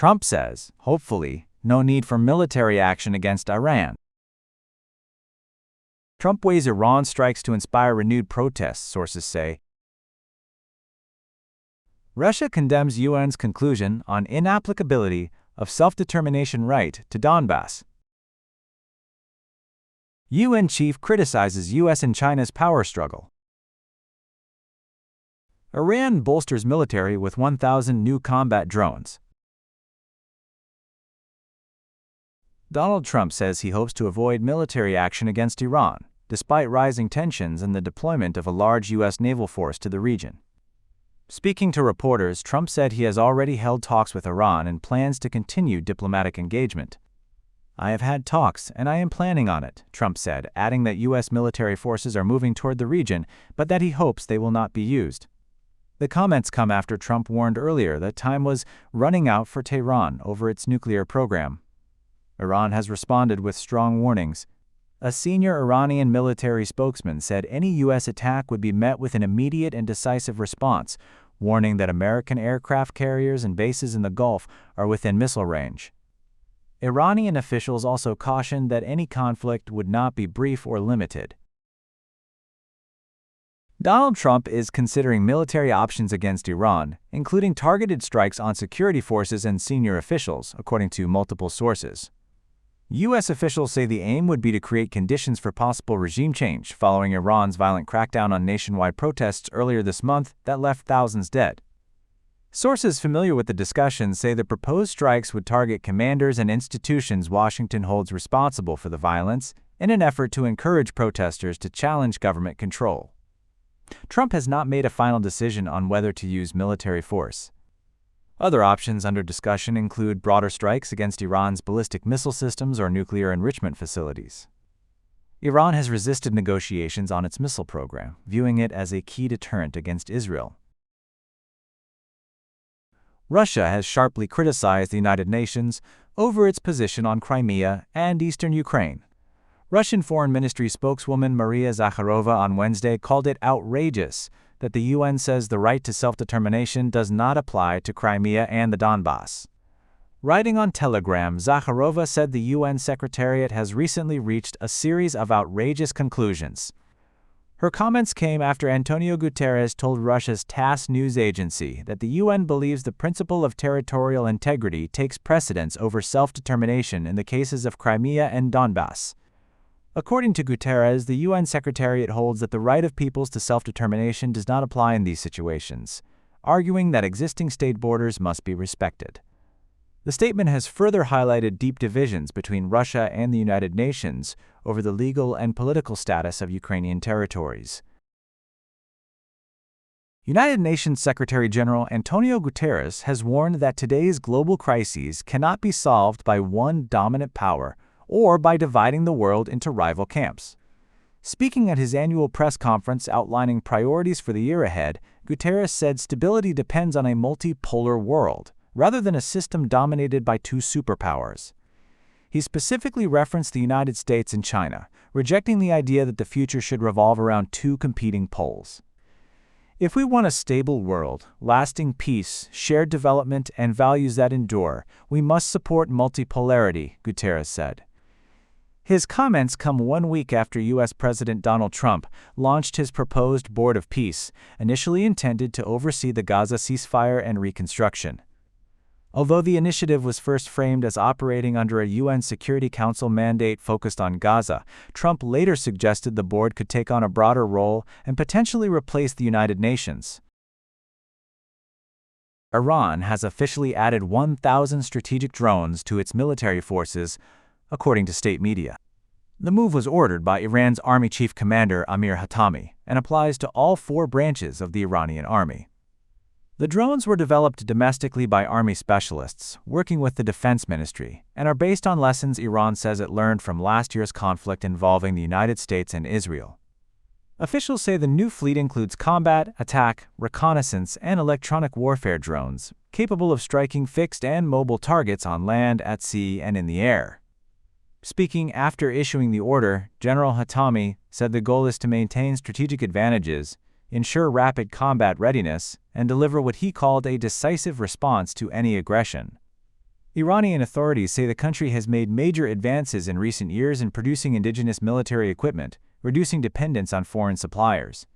Trump says, hopefully, no need for military action against Iran. Trump weighs Iran strikes to inspire renewed protests, sources say. Russia condemns UN's conclusion on inapplicability of self-determination right to Donbass. UN chief criticizes US and China's power struggle. Iran bolsters military with 1,000 new combat drones. Donald Trump says he hopes to avoid military action against Iran, despite rising tensions and the deployment of a large U.S. naval force to the region. Speaking to reporters, Trump said he has already held talks with Iran and plans to continue diplomatic engagement. "I have had talks, and I am planning on it," Trump said, adding that U.S. military forces are moving toward the region, but that he hopes they will not be used. The comments come after Trump warned earlier that time was running out for Tehran over its nuclear program. Iran has responded with strong warnings. A senior Iranian military spokesman said any U.S. attack would be met with an immediate and decisive response, warning that American aircraft carriers and bases in the Gulf are within missile range. Iranian officials also cautioned that any conflict would not be brief or limited. Donald Trump is considering military options against Iran, including targeted strikes on security forces and senior officials, according to multiple sources. U.S. officials say the aim would be to create conditions for possible regime change following Iran's violent crackdown on nationwide protests earlier this month that left thousands dead. Sources familiar with the discussion say the proposed strikes would target commanders and institutions Washington holds responsible for the violence in an effort to encourage protesters to challenge government control. Trump has not made a final decision on whether to use military force. Other options under discussion include broader strikes against Iran's ballistic missile systems or nuclear enrichment facilities. Iran has resisted negotiations on its missile program, viewing it as a key deterrent against Israel. Russia has sharply criticized the United Nations over its position on Crimea and eastern Ukraine. Russian Foreign Ministry spokeswoman Maria Zakharova on Wednesday called it outrageous that the UN says the right to self-determination does not apply to Crimea and the Donbass. Writing on Telegram, Zakharova said the UN Secretariat has recently reached a series of outrageous conclusions. Her comments came after Antonio Guterres told Russia's TASS news agency that the UN believes the principle of territorial integrity takes precedence over self-determination in the cases of Crimea and Donbass. According to Guterres, the UN Secretariat holds that the right of peoples to self-determination does not apply in these situations, arguing that existing state borders must be respected. The statement has further highlighted deep divisions between Russia and the United Nations over the legal and political status of Ukrainian territories. United Nations Secretary-General Antonio Guterres has warned that today's global crises cannot be solved by one dominant power or by dividing the world into rival camps. Speaking at his annual press conference outlining priorities for the year ahead, Guterres said stability depends on a multipolar world, rather than a system dominated by two superpowers. He specifically referenced the United States and China, rejecting the idea that the future should revolve around two competing poles. "If we want a stable world, lasting peace, shared development, and values that endure, we must support multipolarity," Guterres said. His comments come 1 week after U.S. President Donald Trump launched his proposed Board of Peace, initially intended to oversee the Gaza ceasefire and reconstruction. Although the initiative was first framed as operating under a UN Security Council mandate focused on Gaza, Trump later suggested the board could take on a broader role and potentially replace the United Nations. Iran has officially added 1,000 strategic drones to its military forces, according to state media. The move was ordered by Iran's Army Chief Commander Amir Hatami and applies to all 4 branches of the Iranian army. The drones were developed domestically by Army specialists, working with the Defense Ministry, and are based on lessons Iran says it learned from last year's conflict involving the United States and Israel. Officials say the new fleet includes combat, attack, reconnaissance, and electronic warfare drones, capable of striking fixed and mobile targets on land, at sea, and in the air. Speaking after issuing the order, General Hatami said the goal is to maintain strategic advantages, ensure rapid combat readiness, and deliver what he called a decisive response to any aggression. Iranian authorities say the country has made major advances in recent years in producing indigenous military equipment, reducing dependence on foreign suppliers.